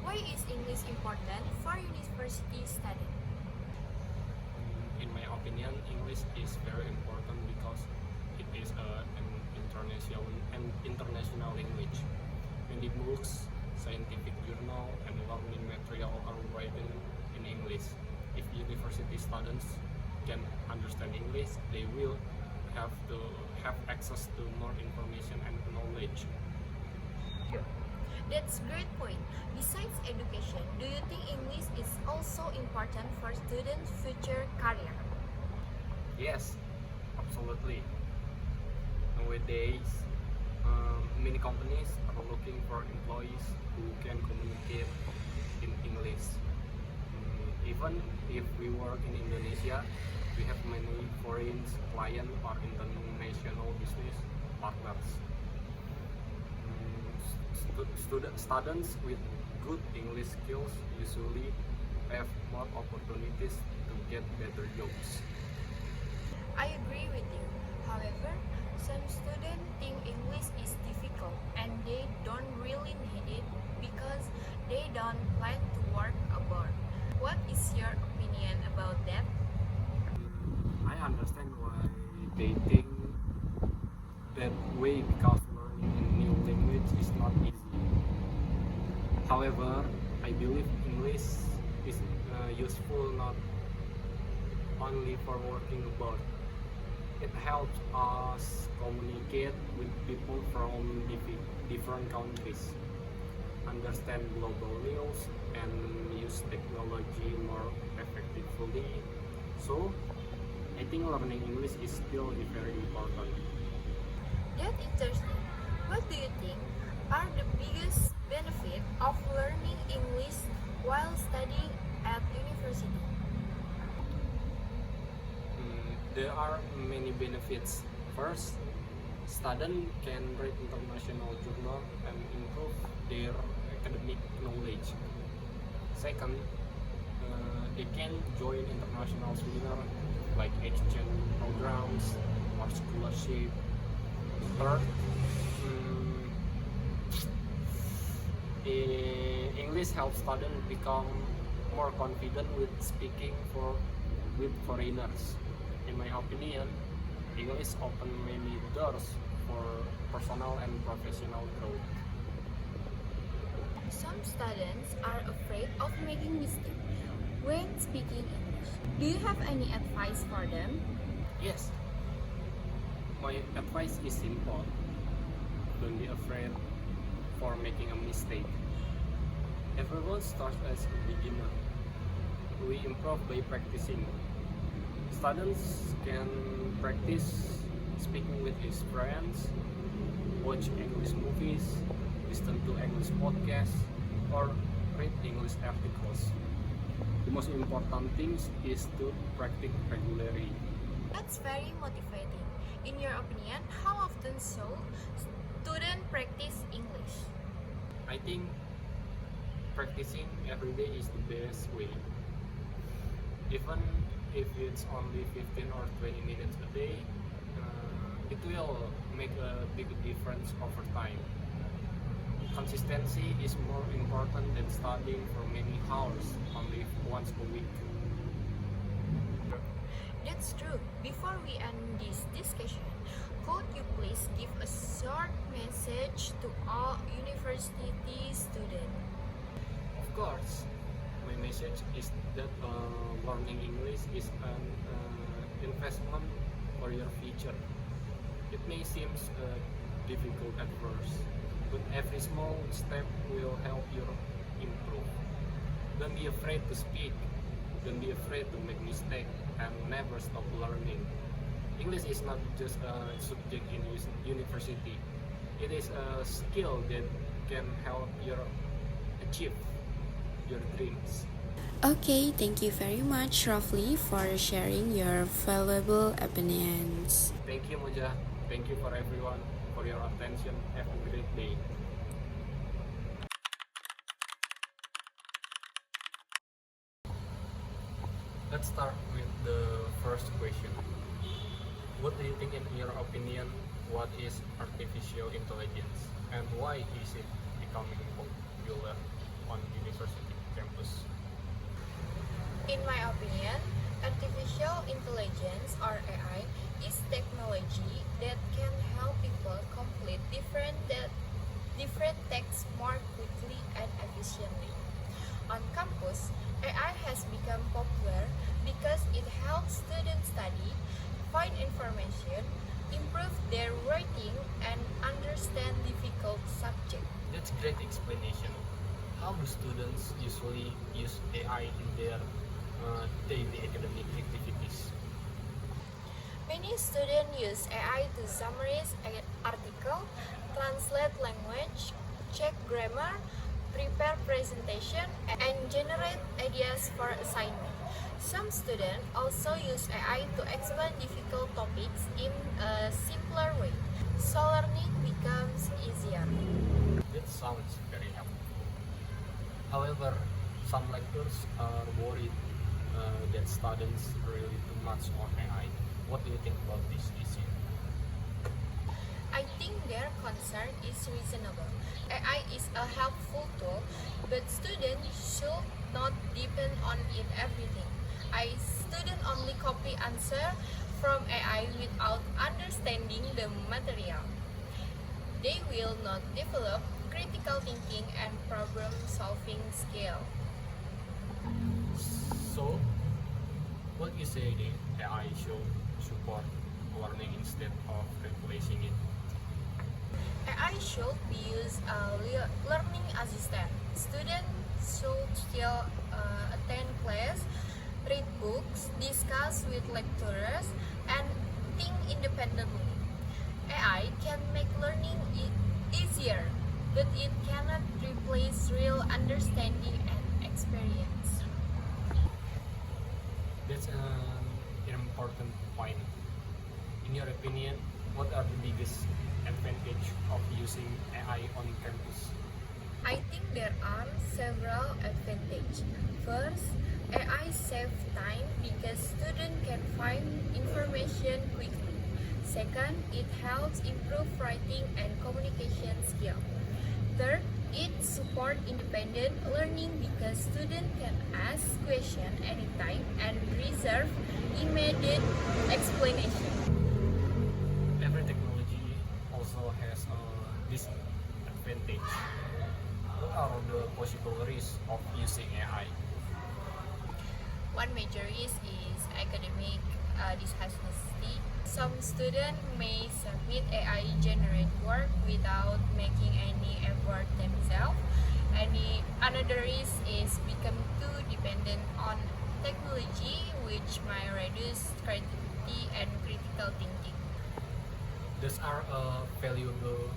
Why is English important for university study? In my opinion, English is very important because it is an international language. Many books, scientific journal, and learning material are written in English. If university students can understand English, they will have to have access to more information and knowledge. That's great point. Besides education, do you think English is also important for students' future career? Yes, absolutely. Nowadays, many companies are looking for employees who can communicate in English. Even if we work in Indonesia, we have many foreign clients or international business partners. Students with good English skills usually have more opportunities to get better jobs. I agree with you. However, some students think English is difficult and they don't really need it because they don't plan to work abroad. What is your opinion about that? I understand why they think that way because learning a new language is not easy. However, I believe English is useful not only for working abroad. It helps us communicate with people from different countries, understand global news, and use technology more effectively. So, I think learning English is still very important. That's interesting. What do you think are the biggest benefits of learning English while studying at university? There are many benefits. First, students can read international journal and improve their academic knowledge. Second, they can join international seminars like exchange programs or scholarship. Third, English helps students become more confident with speaking with foreigners. In my opinion, English open many doors for personal and professional growth. Some students are afraid of making mistakes when speaking English. Do you have any advice for them? Yes, my advice is simple. Don't be afraid for making a mistake. Everyone starts as a beginner. We improve by practicing. Students can practice speaking with his friends, watch English movies, listen to English podcasts, or read English articles. The most important thing is to practice regularly. That's very motivating. In your opinion, how often should students practice English? I think practicing every day is the best way. Even if it's only 15 or 20 minutes a day, it will make a big difference over time. Consistency is more important than studying for many hours only once a week. That's true. Before we end this discussion, could you please give a short message to all university students? Of course, my message is that learning English is an investment for your future. It may seem difficult at first, but every small step will help you improve. Don't be afraid to speak, don't be afraid to make mistakes, and never stop learning. English is not just a subject in university, it is a skill that can help you achieve your dreams. Okay, thank you very much, Rafli, for sharing your valuable opinions. Thank you, Moja. Thank you for everyone for your attention. Have a great day. Let's start with the first question. What do you think, in your opinion, what is artificial intelligence and why is it becoming popular on university? In my opinion, artificial intelligence or AI is technology that can help people complete different tasks more quickly and efficiently. On campus, AI has become popular because it helps students study, find information, improve their writing, and understand difficult subjects. That's a great explanation. How do students usually use AI in their daily academic activities? Many students use AI to summarize an article, translate language, check grammar, prepare presentation, and generate ideas for assignment. Some students also use AI to explain difficult topics in a simpler way, so learning becomes easier. That sounds very helpful. However, some lecturers are worried that students rely too much on AI. What do you think about this issue? I think their concern is reasonable. AI is a helpful tool, but students should not depend on it everything. Students only copy answer from AI without understanding the material. They will not develop critical thinking and problem-solving skill. So, what you say the AI should support learning instead of replacing it? AI should be used as a learning assistant. Students should still attend class, read books, discuss with lecturers, and think independently. AI can make learning easier, but it cannot replace real understanding and experience. That's an important point. In your opinion, what are the biggest advantage of using AI on campus? I think there are several advantages. First, AI saves time because students can find information quickly. Second, it helps improve writing and communication skills. Third, it supports independent learning because students can ask questions anytime and receive immediate explanation. Every technology also has a disadvantage. What are the possible risks of using AI? One major risk is academic dishonesty. Some students may submit AI-generated work without making any effort themselves. Another risk is becoming too dependent on technology, which might reduce creativity and critical thinking. Those are valuable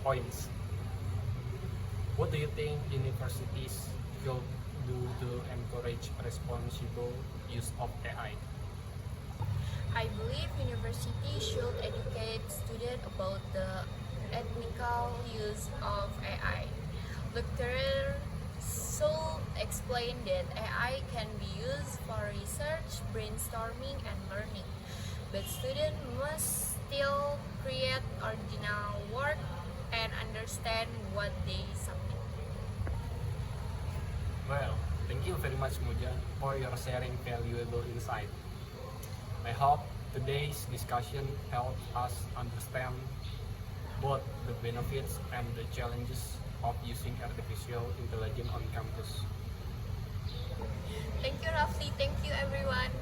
points. What do you think universities could do to encourage responsible use of AI? I believe universities should educate students about the ethical use of AI. Lecturers should explain that AI can be used for research, brainstorming, and learning. But students must still create original work and understand what they submit. Well, thank you very much, Muja, for your sharing valuable insight. I hope today's discussion helped us understand both the benefits and the challenges of using artificial intelligence on campus. Thank you, Rafli. Thank you, everyone.